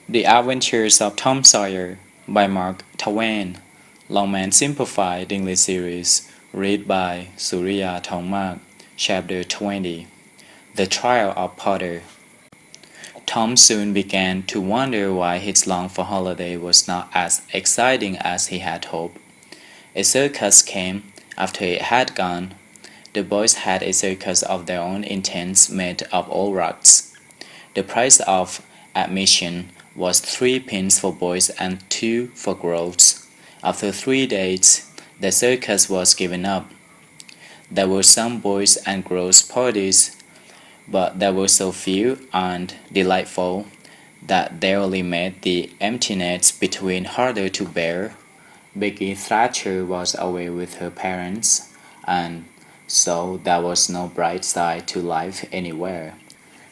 The Adventures of Tom Sawyer by Mark Twain. Longman Simplified English Series. Read by Surya Thongmak. Chapter 20. The Trial of Potter. Tom soon began to wonder why his longed-for holiday was not as exciting as he had hoped. A circus came after it had gone. The boys had a circus of their own in tents made of old rugs. The price of admission was 3 pence for boys and 2 for girls. After 3 days, the circus was given up. There were some boys and girls parties, but there were so few and delightful that they only made the emptiness between harder to bear. Becky Thatcher was away with her parents, and so there was no bright side to life anywhere.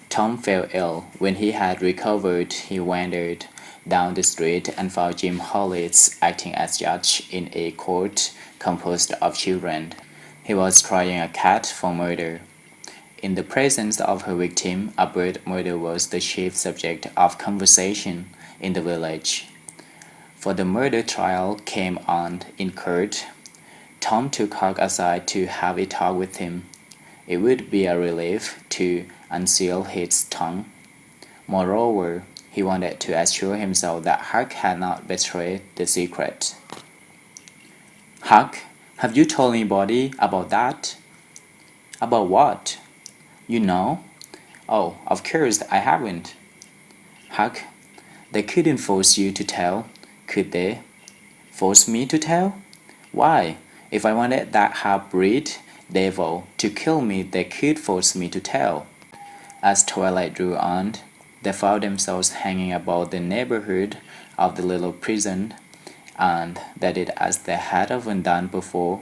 Tom fell ill. When he had recovered, he wandered down the street and found Jim Hollis acting as judge in a court composed of children. He was trying a cat for murder. In the presence of her victim, a bird murder was the chief subject of conversation in the village. For the murder trial came on in court, Tom took Huck aside to have a talk with him. It would be a relief to unseal his tongue. Moreover, he wanted to assure himself that Huck had not betrayed the secret. "Huck, have you told anybody about that?" "About what?" "You know?" "Oh, of course I haven't." "Huck, they couldn't force you to tell, could they?" "Force me to tell? Why, if I wanted that half-breed devil to kill me, they could force me to tell." As twilight drew on, they found themselves hanging about the neighborhood of the little prison, and they did as they had often done before.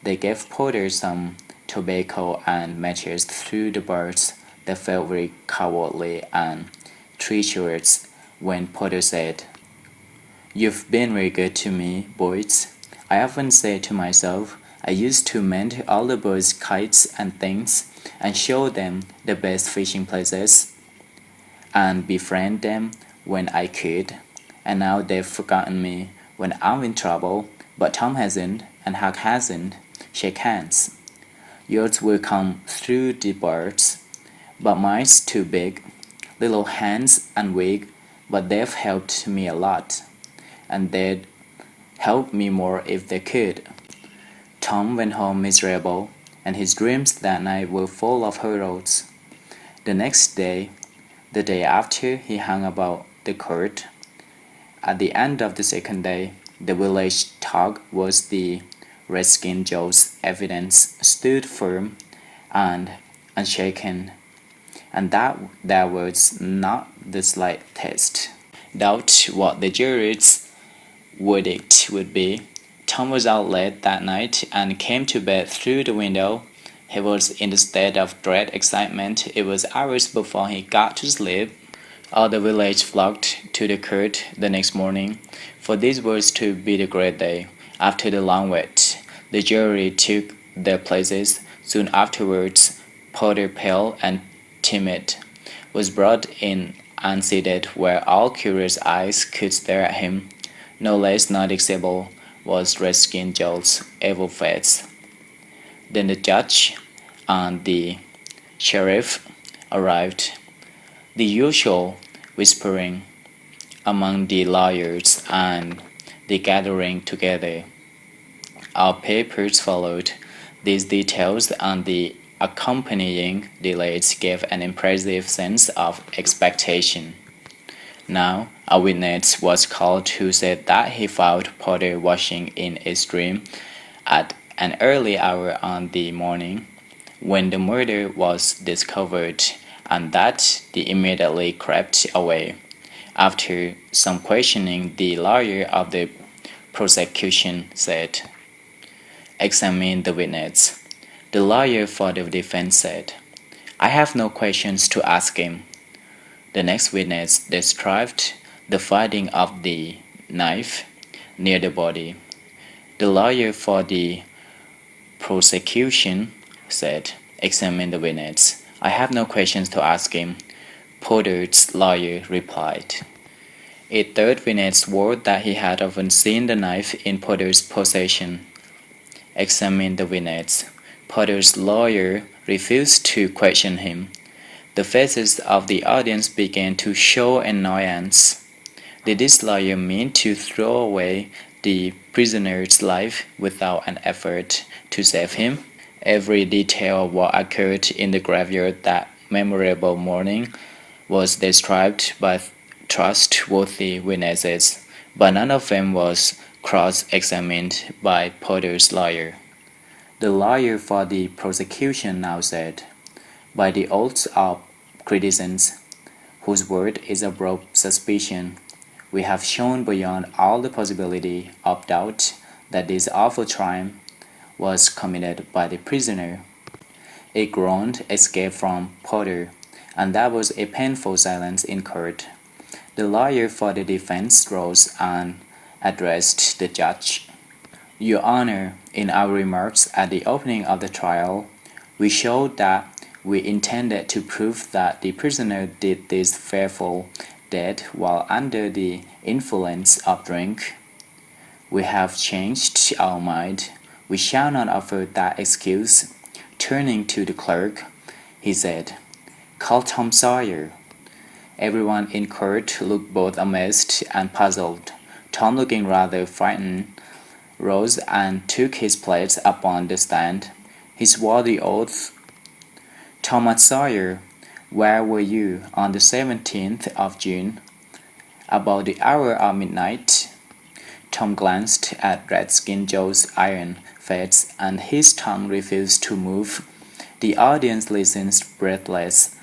They gave Porter some tobacco and matches through the bars. They felt very cowardly and treacherous when Porter said, "You've been very good to me, boys. I often say to myself, I used to mend all the birds' kites and things, and show them the best fishing places, and befriend them when I could. And now they've forgotten me when I'm in trouble, but Tom hasn't, and Huck hasn't. Shake hands. Yours will come through the bars, but mine's too big. Little hands and weak, but they've helped me a lot, and they'd help me more if they could." Tom went home miserable, and his dreams that night were full of horrors. The next day, the day after, he hung about the court. At the end of the second day, the village talk was the Redskin Joe's evidence stood firm and unshaken, and that there was not the slightest doubt what the jury's verdict would be. Tom was out late that night and came to bed through the window. He was in a state of dread excitement. It was hours before he got to sleep. All the village flocked to the court the next morning, for this was to be the great day. After the long wait, the jury took their places. Soon afterwards, Porter, pale and timid, was brought in and seated where all curious eyes could stare at him. No less noticeable was Redskin Joe's evil face. Then the judge and the sheriff arrived, the usual whispering among the lawyers and the gathering together. Our papers followed. These details and the accompanying delays gave an impressive sense of expectation. Now, a witness was called who said that he found Porter washing in a stream at an early hour on the morning when the murder was discovered, and that he immediately crept away. After some questioning, the lawyer of the prosecution said, "Examine the witness." The lawyer for the defense said, "I have no questions to ask him." The next witness described the finding of the knife near the body. The lawyer for the prosecution said, "Examine the witness." "I have no questions to ask him," Porter's lawyer replied. A third witness swore that he had often seen the knife in Potter's possession. Examined the witness. Potter's lawyer refused to question him. The faces of the audience began to show annoyance. Did this lawyer mean to throw away the prisoner's life without an effort to save him? Every detail of what occurred in the graveyard that memorable morning was described by trustworthy witnesses, but none of them was cross-examined by Potter's lawyer. The lawyer for the prosecution now said, "By the oaths of credence, whose word is above suspicion, we have shown beyond all the possibility of doubt that this awful crime was committed by the prisoner." A groan escaped from Potter, and there was a painful silence in court. The lawyer for the defense rose and addressed the judge. "Your Honor, in our remarks at the opening of the trial, we showed that we intended to prove that the prisoner did this fearful deed while under the influence of drink. We have changed our mind. We shall not offer that excuse." Turning to the clerk, he said, "Call Tom Sawyer." Everyone in court looked both amazed and puzzled. Tom, looking rather frightened, rose and took his place upon the stand. He swore the oath. "Thomas Sawyer, where were you on the 17th of June, about the hour of midnight?" Tom glanced at Redskin Joe's iron face, and his tongue refused to move. The audience listened breathless,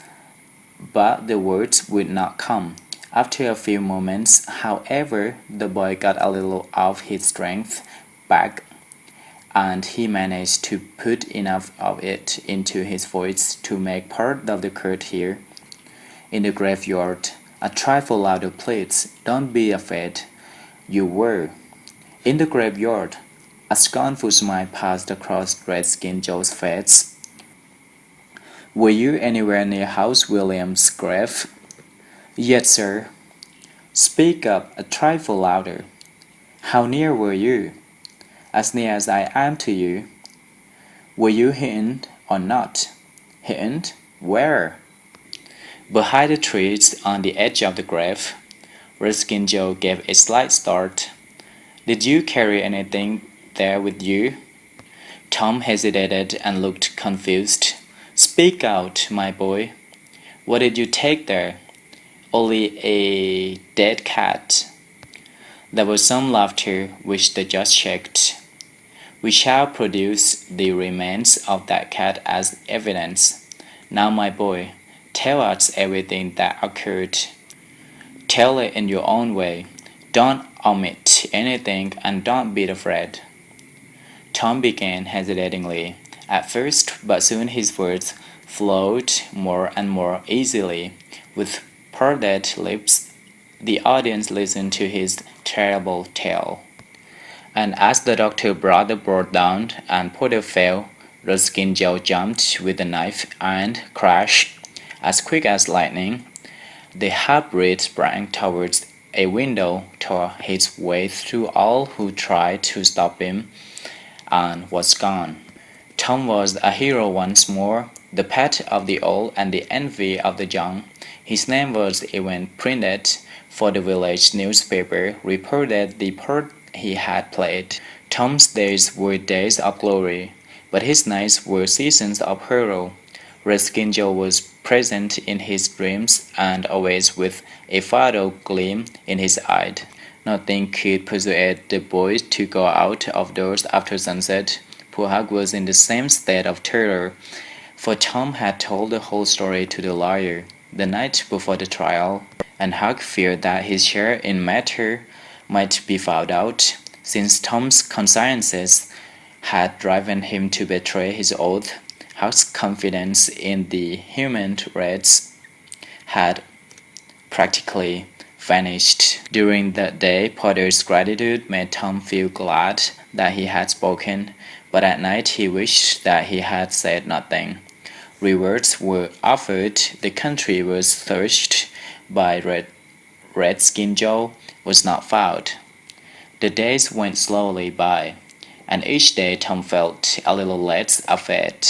but the words would not come. After a few moments, however, the boy got a little of his strength back, and he managed to put enough of it into his voice to make part of the court hear. "In the graveyard, a trifle louder, please. Don't be afraid." "You were." "In the graveyard." A scornful smile passed across Redskin Joe's face. "Were you anywhere near House Williams' grave?" "Yes, sir." "Speak up a trifle louder." "How near were you?" "As near as I am to you." "Were you hidden or not?" "Hidden? Where?" "Behind the trees on the edge of the grave." Redskin Joe gave a slight start. "Did you carry anything there with you?" Tom hesitated and looked confused. "Speak out, my boy. What did you take there?" "Only a dead cat." There was some laughter, which the judge checked. "We shall produce the remains of that cat as evidence. Now, my boy, tell us everything that occurred. Tell it in your own way. Don't omit anything, and don't be afraid." Tom began hesitatingly at first, but soon his words flowed more and more easily. With parted lips, the audience listened to his terrible tale. And as the doctor brought the board down and Potter fell, Redskin Joe jumped with the knife and crashed, as quick as lightning. The half-breed sprang towards a window, tore his way through all who tried to stop him, and was gone. Tom was a hero once more, the pet of the old and the envy of the young. His name was even printed, for the village newspaper reported the part he had played. Tom's days were days of glory, but his nights were seasons of peril. Redskin Joe was present in his dreams and always with a fatal gleam in his eye. Nothing could persuade the boy to go out of doors after sunset. Poor Huck was in the same state of terror, for Tom had told the whole story to the lawyer the night before the trial, and Huck feared that his share in matter might be found out, since Tom's conscience had driven him to betray his oath. Huck's confidence in the human race had practically vanished. During that day, Potter's gratitude made Tom feel glad that he had spoken, but at night he wished that he had said nothing. Rewards were offered, the country was searched by Red-Skin Joe was not found. The days went slowly by, and each day Tom felt a little less afraid.